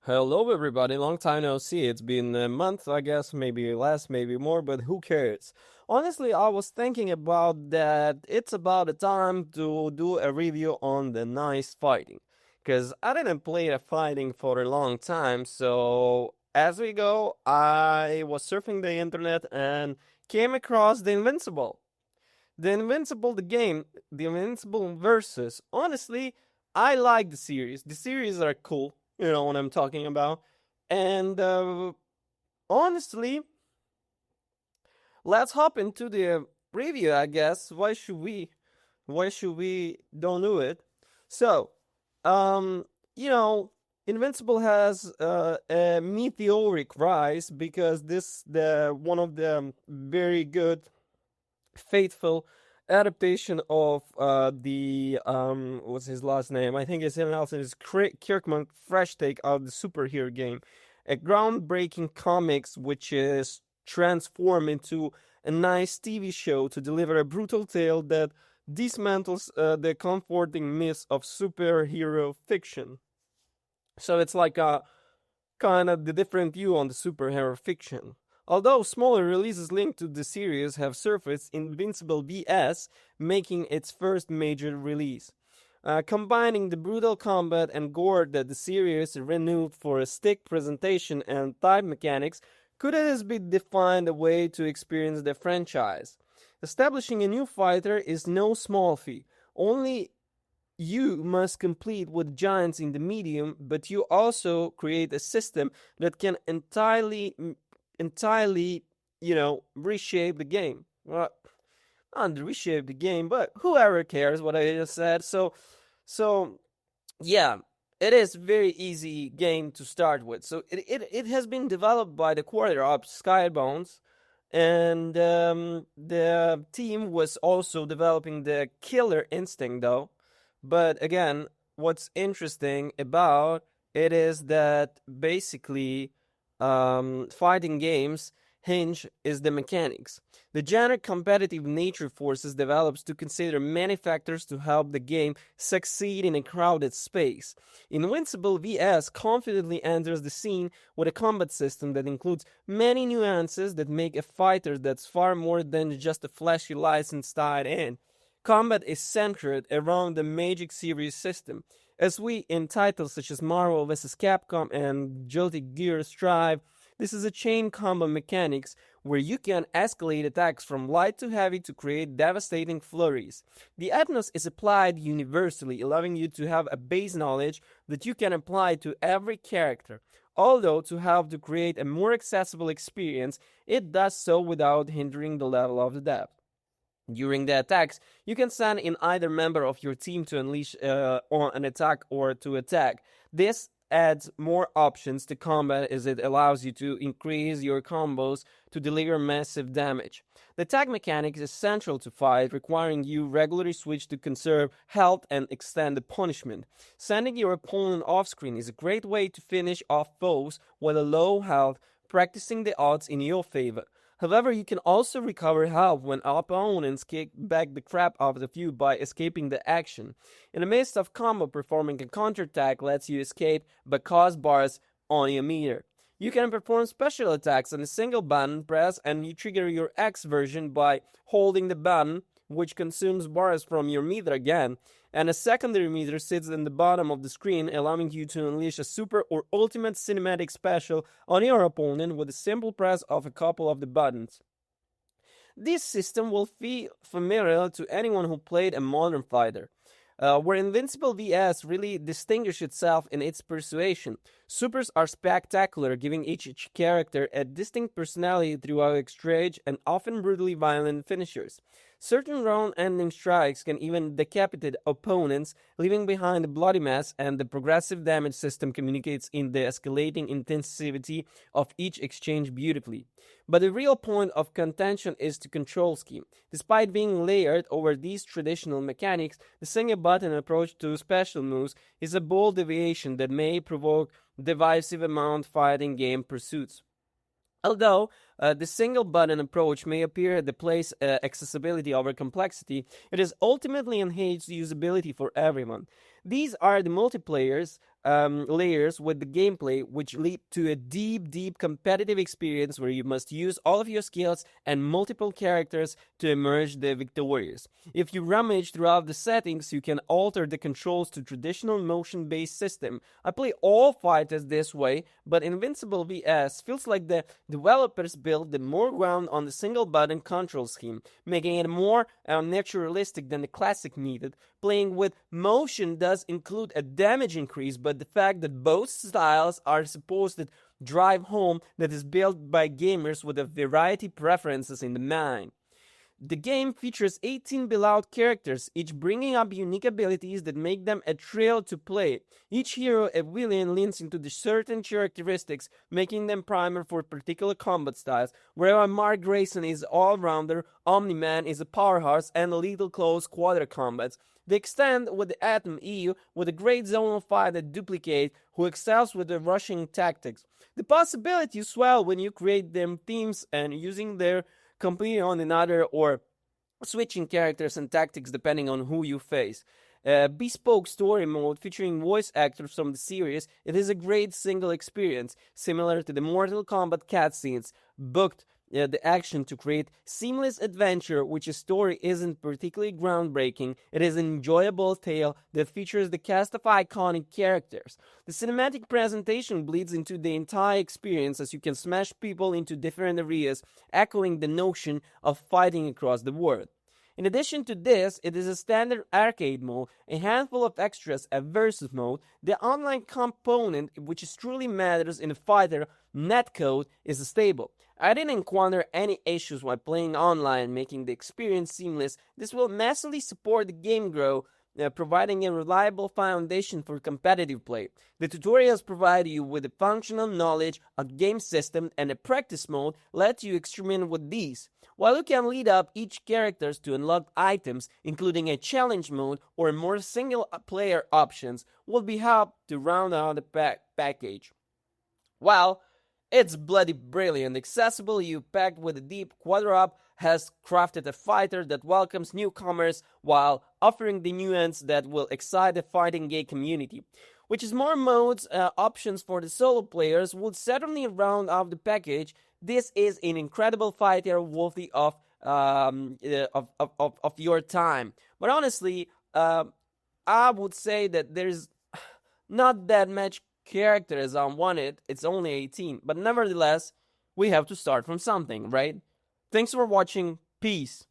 Hello, everybody. Long time no see. It's been a month, I guess, maybe less, maybe more, but who cares? Honestly, I was thinking about that it's about a time to do a review on the nice fighting. Because I didn't play a fighting for a long time, so as we go, I was surfing the internet and came across the Invincible. The game, the Invincible versus. Honestly, I like the series. The series are cool. You know what I'm talking about. And honestly, let's hop into the review. I guess. Why should we? Why should we don't do it? So, um, you know, Invincible has a meteoric rise because this the one of the very good faithful adaptation of the what's his last name? I think it's announced as Kirkman fresh take of the superhero game, a groundbreaking comics which is transformed into a nice TV show to deliver a brutal tale that dismantles the comforting myths of superhero fiction. So it's like a kind of the different view on the superhero fiction. Although smaller releases linked to the series have surfaced, Invincible VS making its first major release. Combining the brutal combat and gore that the series renewed for a stick presentation and type mechanics, could it has been defined a way to experience the franchise. Establishing a new fighter is no small feat. Only you must compete with giants in the medium, but you also create a system that can entirely, reshape the game. Well, not reshape the game, but whoever cares what I just said. So yeah, it is a very easy game to start with. So it has been developed by the quarter of Skybones, and the team was also developing the Killer Instinct, though. But again, what's interesting about it is that basically, fighting games hinge is the mechanics. The genre competitive nature forces developers to consider many factors to help the game succeed in a crowded space. Invincible VS confidently enters the scene with a combat system that includes many nuances that make a fighter that's far more than just a flashy license tied in. Combat is centered around the Magic Series system, as we in titles such as Marvel vs. Capcom and Guilty Gear Strive. This is a chain combo mechanics where you can escalate attacks from light to heavy to create devastating flurries. The Ethnos is applied universally, allowing you to have a base knowledge that you can apply to every character. Although to help to create a more accessible experience, it does so without hindering the level of the depth. During the attacks, you can send in either member of your team to unleash on an attack or to attack. This adds more options to combat as it allows you to increase your combos to deliver massive damage. The tag mechanic is central to fight, requiring you regularly switch to conserve health and extend the punishment. Sending your opponent off screen is a great way to finish off foes with a low health, practicing the odds in your favor. However, you can also recover health when opponents kick back the crap out of you by escaping the action. In the midst of combo, performing a counterattack lets you escape but cause bars on your meter. You can perform special attacks on a single button press and you trigger your X version by holding the button, which consumes bars from your meter again, and a secondary meter sits in the bottom of the screen, allowing you to unleash a super or ultimate cinematic special on your opponent with a simple press of a couple of the buttons. This system will feel familiar to anyone who played a modern fighter. Where Invincible VS really distinguishes itself in its persuasion. Supers are spectacular, giving each character a distinct personality throughout exchange and often brutally violent finishers. Certain round-ending strikes can even decapitate opponents, leaving behind a bloody mess, and the progressive damage system communicates in the escalating intensity of each exchange beautifully. But the real point of contention is the control scheme. Despite being layered over these traditional mechanics, the single button approach to special moves is a bold deviation that may provoke divisive amount fighting game pursuits. Although the single button approach may appear to place accessibility over complexity, it is ultimately enhanced usability for everyone. These are the multiplayers layers with the gameplay, which lead to a deep competitive experience where you must use all of your skills and multiple characters to emerge the victorious. If you rummage throughout the settings, you can alter the controls to traditional motion-based system. I play all fighters this way, but Invincible VS feels like the developers built the more ground on the single-button control scheme, making it more naturalistic than the classic needed. Playing with motion does include a damage increase, but the fact that both styles are supposed to drive home that is built by gamers with a variety preferences in the mind. The game features 18 beloved characters, each bringing up unique abilities that make them a thrill to play. Each hero and villain leans into the certain characteristics, making them primer for particular combat styles, whereas Mark Grayson is all-rounder, Omni-Man is a powerhouse, and Lethal Close quarter combats. They extend with the Atom EU with a great zonal fighter Duplicate who excels with the rushing tactics. The possibilities swell when you create them teams and using their competing on another or switching characters and tactics depending on who you face. Bespoke story mode featuring voice actors from the series, it is a great single experience, similar to the Mortal Kombat cutscenes, booked the action to create seamless adventure, which story isn't particularly groundbreaking. It is an enjoyable tale that features the cast of iconic characters. The cinematic presentation bleeds into the entire experience as you can smash people into different areas, echoing the notion of fighting across the world. In addition to this, it is a standard arcade mode, a handful of extras, a versus mode, the online component, which is truly matters in a fighter, netcode, is stable. I didn't encounter any issues while playing online, making the experience seamless. This will massively support the game growth, providing a reliable foundation for competitive play. The tutorials provide you with a functional knowledge, a game system, and a practice mode let you experiment with these. While you can lead up each character to unlock items, including a challenge mode or more single-player options, will be helped to round out the package. Well, it's bloody brilliant, accessible, you packed with a deep quadrup, has crafted a fighter that welcomes newcomers while offering the nuance that will excite the fighting game community. Which is more modes, options for the solo players would certainly round out the package. This is an incredible fighter worthy of your time. But honestly, I would say that there's not that much characters unwanted. It's only 18, but nevertheless, we have to start from something, right? Thanks for watching. Peace.